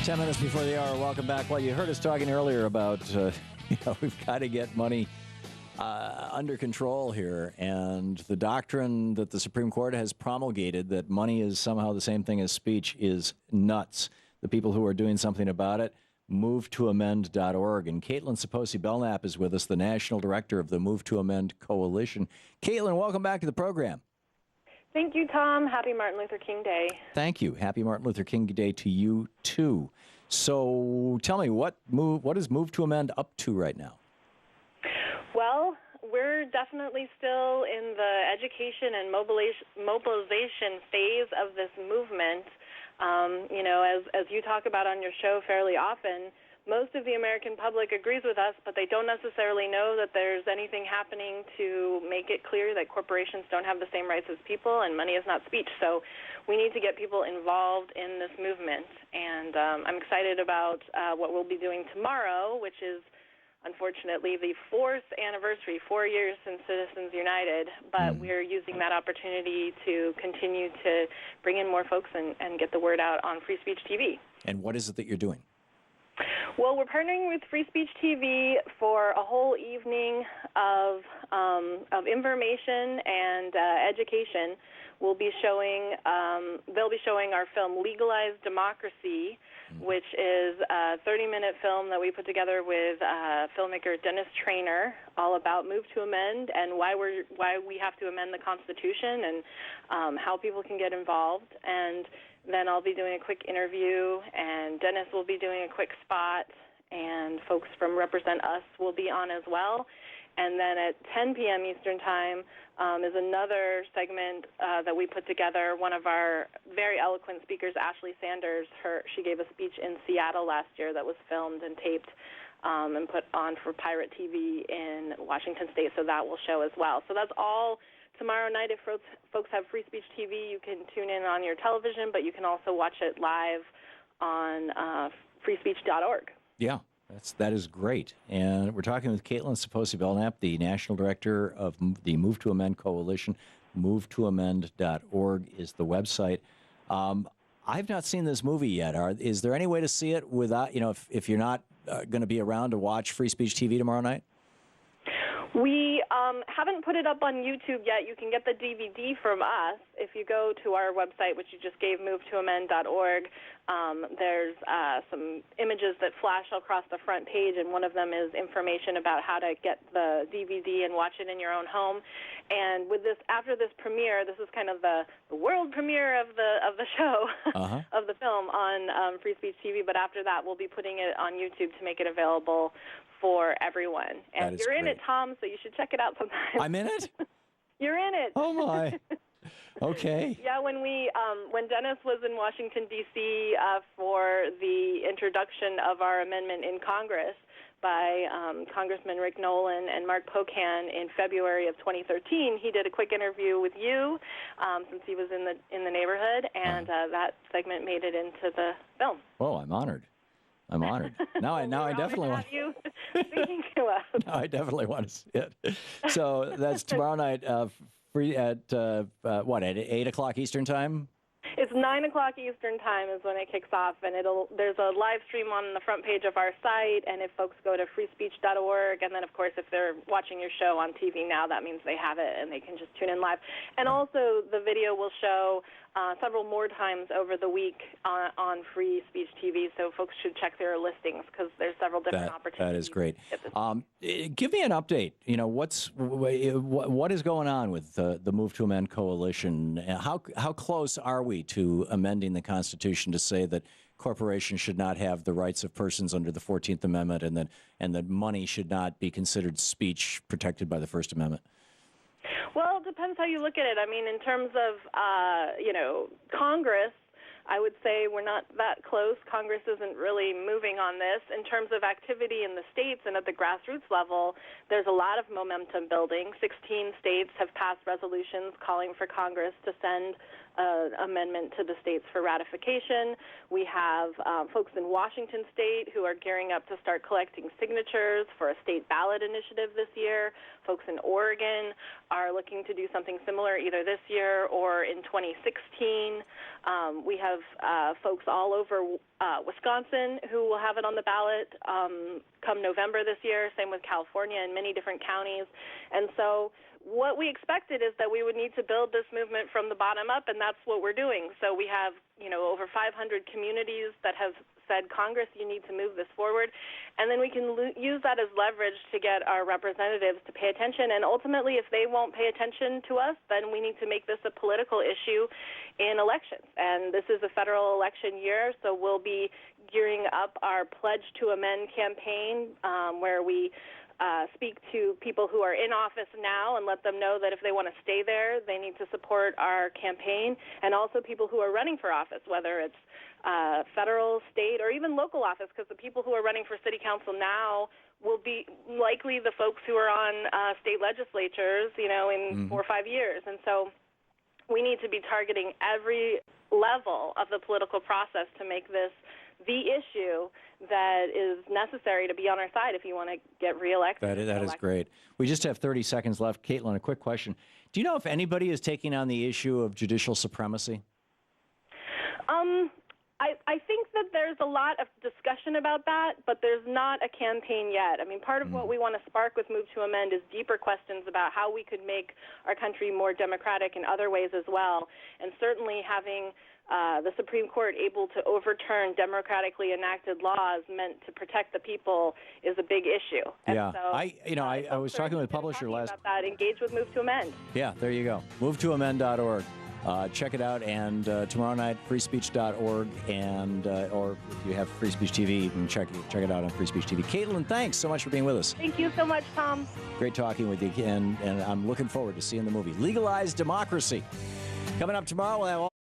10 minutes before the hour. Welcome back. Well, you heard us talking earlier about, we've got to get money under control here. And the doctrine that the Supreme Court has promulgated that money is somehow the same thing as speech is nuts. The people who are doing something about it, MovetoAmend.org. And Kaitlin Belkamp is with us, the national director of the Move to Amend Coalition. Kaitlin, welcome back to the program. Thank you, Tom. Happy Martin Luther King Day. Thank you. Happy Martin Luther King Day to you, too. So tell me, what is Move to Amend up to right now? Well, we're definitely still in the education and mobilization phase of this movement. As you talk about on your show fairly often, most of the American public agrees with us, but they don't necessarily know that there's anything happening to make it clear that corporations don't have the same rights as people and money is not speech. So we need to get people involved in this movement. And I'm excited about what we'll be doing tomorrow, which is unfortunately the 4th anniversary, 4 years since Citizens United. But we're using that opportunity to continue to bring in more folks and get the word out on Free Speech TV. And what is it that you're doing? Well, we're partnering with Free Speech TV for a whole evening of information and education. We'll be showing, they'll be showing our film Legalize Democracy, which is a 30-minute film that we put together with filmmaker Dennis Trainer, all about Move to Amend and why we have to amend the Constitution and how people can get involved. And then I'll be doing a quick interview, and Dennis will be doing a quick spot, and folks from Represent Us will be on as well. And then at 10 p.m. Eastern Time is another segment that we put together. One of our very eloquent speakers, Ashley Sanders, she gave a speech in Seattle last year that was filmed and taped and put on for Pirate TV in Washington State, so that will show as well. So that's all tomorrow night. If folks have Free Speech TV, you can tune in on your television, but you can also watch it live on freespeech.org. Yeah, that is great. And we're talking with Kaitlin Belkamp, the national director of the Move to Amend Coalition. MovetoAmend.org is the website. I've not seen this movie yet. Is there any way to see it without, if you're not going to be around to watch Free Speech TV tomorrow night? We haven't put it up on YouTube yet. You can get the DVD from us. If you go to our website, which you just gave, MovetoAmend.org, there's some images that flash across the front page, and one of them is information about how to get the DVD and watch it in your own home. And with this, after this premiere, this is kind of the world premiere of the show, of the film on Free Speech TV. But after that, we'll be putting it on YouTube to make it available for everyone. And you're in it, Tom, so you should check it out sometime. I'm in it? You're in it. Oh, my. Okay. Yeah, when Dennis was in Washington, D.C. For the introduction of our amendment in Congress by Congressman Rick Nolan and Mark Pocan in February of 2013, he did a quick interview with you since he was in the neighborhood, and that segment made it into the film. Oh, I'm honored. I'm honored. Now I definitely want you speaking to us. Now I definitely want to see it. So that's tomorrow night, free at at 8 o'clock Eastern Time? It's 9 o'clock Eastern Time is when it kicks off, and there's a live stream on the front page of our site, and if folks go to freespeech.org, and then, of course, if they're watching your show on TV now, that means they have it, and they can just tune in live. And also, the video will show several more times over the week on Free Speech TV, so folks should check their listings because there's several different opportunities. That is great. Give me an update. What is going on with the Move to Amend Coalition? How close are we to amending the Constitution to say that corporations should not have the rights of persons under the 14th Amendment and that money should not be considered speech protected by the First Amendment? Well, it depends how you look at it. I mean, in terms of, Congress, I would say we're not that close. Congress isn't really moving on this. In terms of activity in the states and at the grassroots level, there's a lot of momentum building. 16 states have passed resolutions calling for Congress to send amendment to the states for ratification. We have folks in Washington State who are gearing up to start collecting signatures for a state ballot initiative this year. Folks in Oregon are looking to do something similar either this year or in 2016. We have folks all over Wisconsin who will have it on the ballot come November this year, same with California and many different counties. And so what we expected is that we would need to build this movement from the bottom up, and that's what we're doing. So we have, over 500 communities that have said, Congress, you need to move this forward. And then we can use that as leverage to get our representatives to pay attention. And ultimately, if they won't pay attention to us, then we need to make this a political issue in elections. And this is a federal election year, so we'll be gearing up our Pledge to Amend campaign, where we speak to people who are in office now and let them know that if they want to stay there, they need to support our campaign, and also people who are running for office, whether it's federal, state, or even local office, because the people who are running for city council now will be likely the folks who are on state legislatures, in 4 or 5 years. And so we need to be targeting every level of the political process to make this the issue that is necessary to be on our side if you want to get reelected. That is great. We just have 30 seconds left. Kaitlin, a quick question. Do you know if anybody is taking on the issue of judicial supremacy? I think that there's a lot of discussion about that, but there's not a campaign yet. I mean, part of what we want to spark with Move to Amend is deeper questions about how we could make our country more democratic in other ways as well. And certainly having the Supreme Court able to overturn democratically enacted laws meant to protect the people is a big issue. And yeah, so, I was talking with a publisher last. About that. Engage with Move to Amend. Yeah, there you go. MoveToAmend.org. Check it out, and tomorrow night, freespeech.org, and or if you have Free Speech TV, you can check it out on Free Speech TV. Kaitlin, thanks so much for being with us. Thank you so much, Tom. Great talking with you, and I'm looking forward to seeing the movie. Legalized Democracy. Coming up tomorrow, we'll have